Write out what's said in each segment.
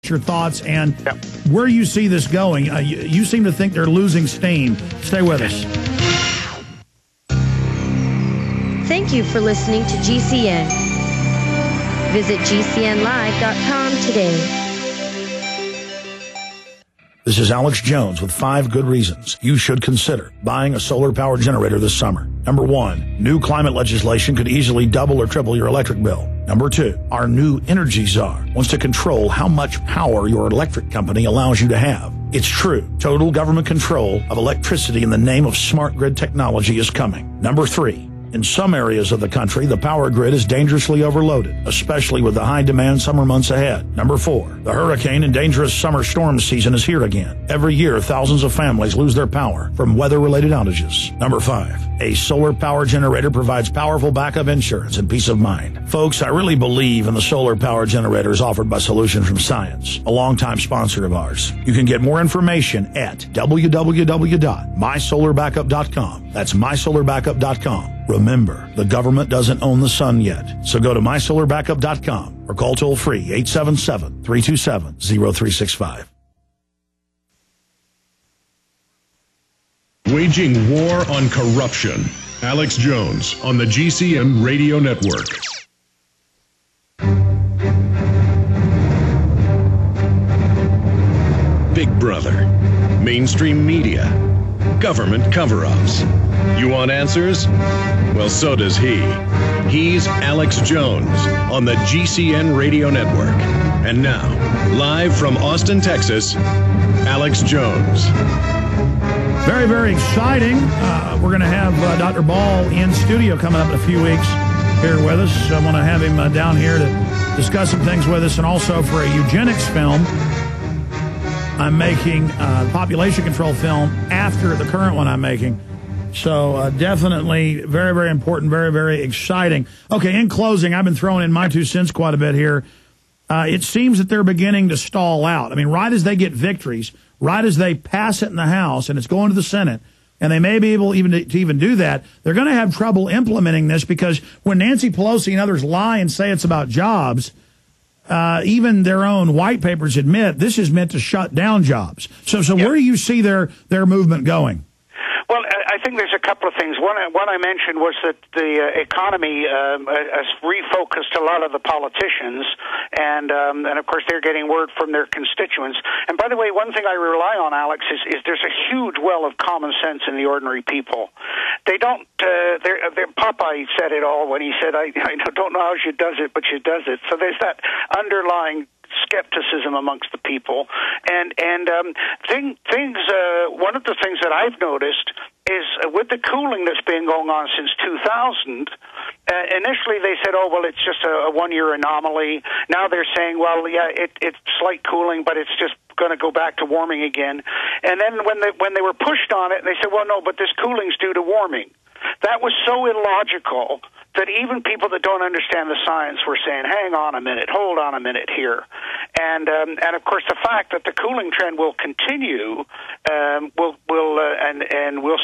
your thoughts and where you see this going. You seem to think they're losing steam. Stay with us. Thank you for listening to GCN. Visit GCNlive.com today. This is Alex Jones with 5 good reasons you should consider buying a solar power generator this summer. Number 1, new climate legislation could easily double or triple your electric bill. Number 2, our new energy czar wants to control how much power your electric company allows you to have. It's true. Total government control of electricity in the name of smart grid technology is coming. Number 3, in some areas of the country, the power grid is dangerously overloaded, especially with the high-demand summer months ahead. Number 4, the hurricane and dangerous summer storm season is here again. Every year, thousands of families lose their power from weather-related outages. Number 5, a solar power generator provides powerful backup insurance and peace of mind. Folks, I really believe in the solar power generators offered by Solutions from Science, a longtime sponsor of ours. You can get more information at www.mysolarbackup.com. That's mysolarbackup.com. Remember, the government doesn't own the sun yet, so go to mysolarbackup.com or call toll-free 877-327-0365. Waging war on corruption. Alex Jones on the GCN Radio Network. Big Brother, mainstream media, government cover-ups. You want answers? Well, so does he. He's Alex Jones on the GCN Radio Network. And now, live from Austin, Texas, Alex Jones. Very, very exciting. We're going to have Dr. Ball in studio coming up in a few weeks here with us. I want to have him down here to discuss some things with us, and also for a eugenics film. I'm making a population control film after the current one I'm making. So definitely very, very important, very, very exciting. Okay, in closing, I've been throwing in my 2 cents quite a bit here. It seems that they're beginning to stall out. I mean, right as they get victories, right as they pass it in the House and it's going to the Senate, and they may be able even to do that, they're going to have trouble implementing this, because when Nancy Pelosi and others lie and say it's about jobs, even their own white papers admit this is meant to shut down jobs. So where do you see their movement going? Well, I think there's a couple of things. One I mentioned was that the economy has refocused a lot of the politicians, and of course they're getting word from their constituents. And by the way, one thing I rely on, Alex, is there's a huge well of common sense in the ordinary people. They don't. Popeye said it all when he said, "I don't know how she does it, but she does it." So there's that underlying skepticism amongst the people, and things. One of the things that I've noticed is with the cooling that's been going on since 2000. Initially, they said, "Oh, well, it's just a one-year anomaly." Now they're saying, "Well, yeah, it's slight cooling, but it's just going to go back to warming again." And then when they were pushed on it, they said, "Well, no, but this cooling's due to warming." That was so illogical that even people that don't understand the science were saying, "Hang on a minute, hold on a minute here," and of course the fact that the cooling trend will continue, and we'll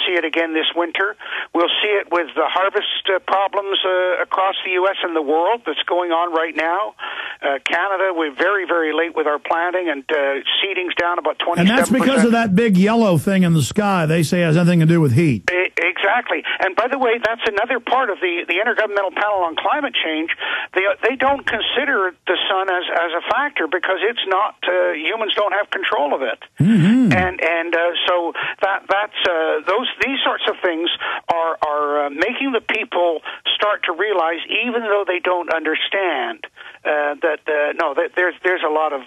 see it again this winter. We'll see it with the harvest problems across the U.S. and the world that's going on right now. Canada, we're very, very late with our planting, and seeding's down about 27%. And that's because of that big yellow thing in the sky. They say has nothing to do with heat. Exactly. And by the way, that's another part of the Intergovernmental Panel on Climate Change. They don't consider the sun as a factor because it's not, humans don't have control of it. Mm-hmm. And so these sorts of things are making the people start to realize, even though they don't understand, there's a lot of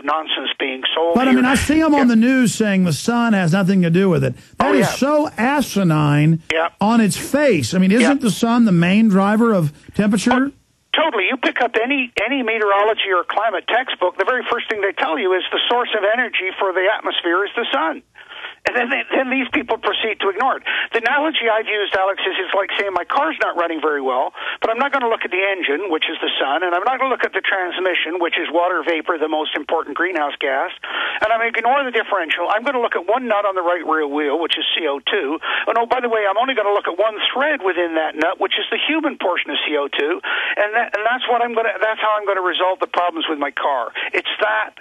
nonsense being sold. But here. I mean, I see them on the news saying the sun has nothing to do with it. That is so asinine on its face. I mean, isn't the sun the main driver of temperature? Totally. You pick up any meteorology or climate textbook, the very first thing they tell you is the source of energy for the atmosphere is the sun. And then these people proceed to ignore it. The analogy I've used, Alex, is it's like saying my car's not running very well, but I'm not going to look at the engine, which is the sun, and I'm not going to look at the transmission, which is water vapor, the most important greenhouse gas, and I'm going to ignore the differential. I'm going to look at one nut on the right rear wheel, which is CO2. And by the way, I'm only going to look at one thread within that nut, which is the human portion of CO2, and that's how I'm going to resolve the problems with my car. It's that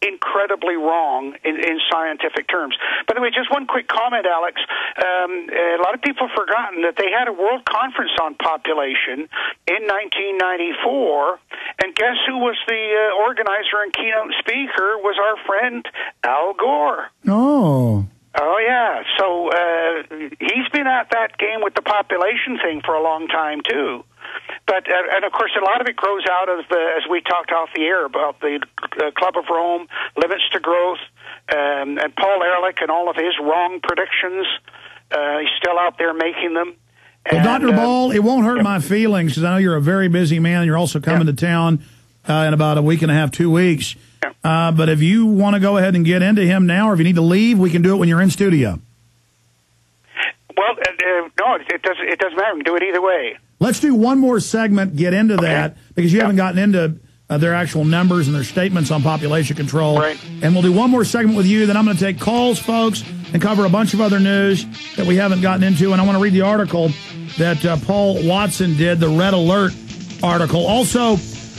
incredibly wrong in scientific terms. By the way, just one quick comment, Alex. A lot of people have forgotten that they had a World Conference on Population in 1994, and guess who was the organizer and keynote speaker? Was our friend Al Gore. Oh, yeah. So he's been at that game with the population thing for a long time, too. But, and of course, a lot of it grows out of, as we talked off the air, about the Club of Rome, limits to growth, and Paul Ehrlich and all of his wrong predictions. He's still out there making them. Well, Dr. Ball, it won't hurt my feelings, because I know you're a very busy man, and you're also coming to town in about a week and a half, 2 weeks. But if you want to go ahead and get into him now, or if you need to leave, we can do it when you're in studio. Well, no, it doesn't matter. We can do it either way. Let's do one more segment, get into that, because you haven't gotten into their actual numbers and their statements on population control. Right. And we'll do one more segment with you, then I'm going to take calls, folks, and cover a bunch of other news that we haven't gotten into. And I want to read the article that Paul Watson did, the Red Alert article. Also,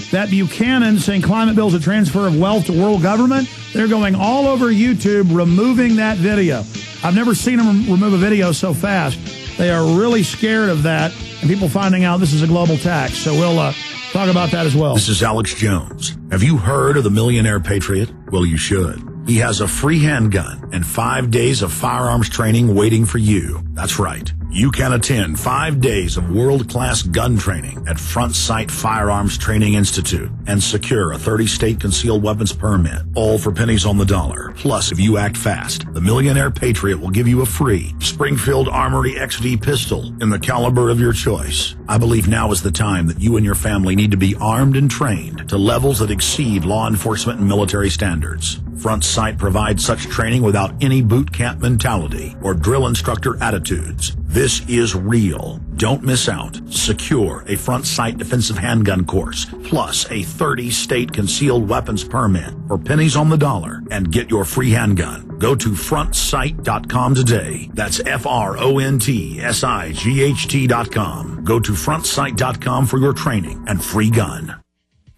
that Buchanan saying climate bill is a transfer of wealth to world government. They're going all over YouTube removing that video. I've never seen them remove a video so fast. They are really scared of that, and people finding out this is a global tax. So we'll talk about that as well. This is Alex Jones. Have you heard of the Millionaire Patriot? Well, you should. He has a free handgun and 5 days of firearms training waiting for you. That's right. You can attend 5 days of world-class gun training at Front Sight Firearms Training Institute and secure a 30-state concealed weapons permit, all for pennies on the dollar. Plus, if you act fast, the Millionaire Patriot will give you a free Springfield Armory XD pistol in the caliber of your choice. I believe now is the time that you and your family need to be armed and trained to levels that exceed law enforcement and military standards. Front Sight provides such training without any boot camp mentality or drill instructor attitudes. This is real. Don't miss out. Secure a Front Sight defensive handgun course, plus a 30-state concealed weapons permit for pennies on the dollar, and get your free handgun. Go to frontsight.com today. That's FRONTSIGHT.com. Go to frontsight.com for your training and free gun.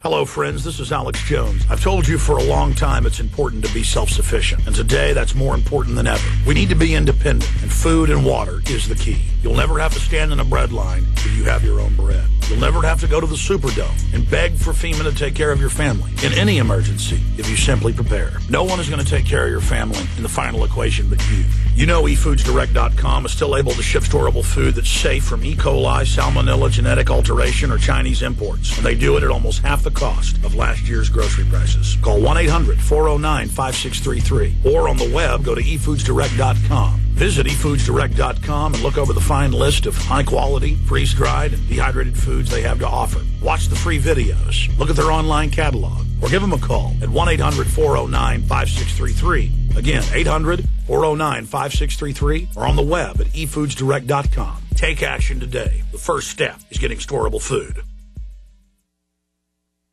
Hello, friends. This is Alex Jones. I've told you for a long time it's important to be self-sufficient, and today that's more important than ever. We need to be independent, and food and water is the key. You'll never have to stand in a bread line if you have your own bread. You'll never have to go to the Superdome and beg for FEMA to take care of your family in any emergency if you simply prepare. No one is going to take care of your family in the final equation but you. You know eFoodsDirect.com is still able to ship storable food that's safe from E. coli, salmonella, genetic alteration, or Chinese imports. And they do it at almost half the cost of last year's grocery prices. Call 1-800-409-5633. Or on the web, go to eFoodsDirect.com. Visit eFoodsDirect.com and look over the fine list of high-quality, freeze-dried, and dehydrated foods they have to offer. Watch the free videos. Look at their online catalog. Or give them a call at 1-800-409-5633. Again, 800-409-5633. Or on the web at eFoodsDirect.com. Take action today. The first step is getting storable food.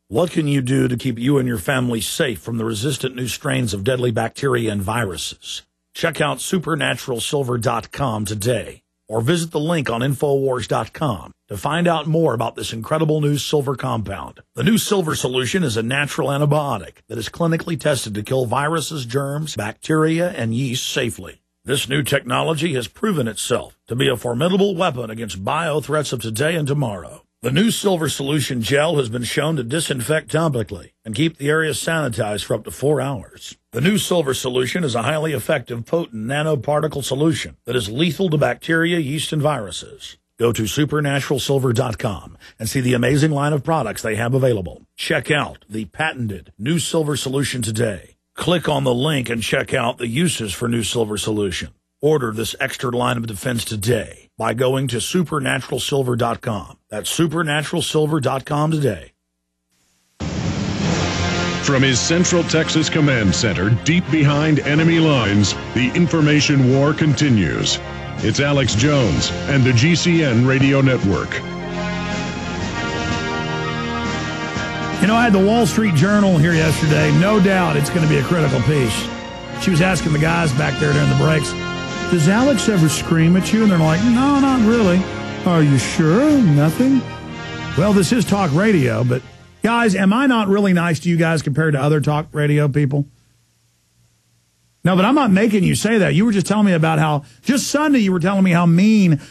What can you do to keep you and your family safe from the resistant new strains of deadly bacteria and viruses? Check out supernaturalsilver.com today, or visit the link on Infowars.com to find out more about this incredible new silver compound. The new silver solution is a natural antibiotic that is clinically tested to kill viruses, germs, bacteria, and yeast safely. This new technology has proven itself to be a formidable weapon against bio-threats of today and tomorrow. The new silver solution gel has been shown to disinfect topically and keep the area sanitized for up to 4 hours. The new silver solution is a highly effective, potent nanoparticle solution that is lethal to bacteria, yeast, and viruses. Go to supernaturalsilver.com and see the amazing line of products they have available. Check out the patented new silver solution today. Click on the link and check out the uses for new silver solution. Order this extra line of defense today by going to supernaturalsilver.com. That's supernaturalsilver.com today. From his Central Texas Command Center, deep behind enemy lines, the information war continues. It's Alex Jones and the GCN Radio Network. You know, I had the Wall Street Journal here yesterday. No doubt it's going to be a critical piece. She was asking the guys back there during the breaks, does Alex ever scream at you? And they're like, no, not really. Are you sure? Nothing? Well, this is talk radio, but guys, am I not really nice to you guys compared to other talk radio people? No, but I'm not making you say that. You were just telling me about how, just Sunday, you were telling me how mean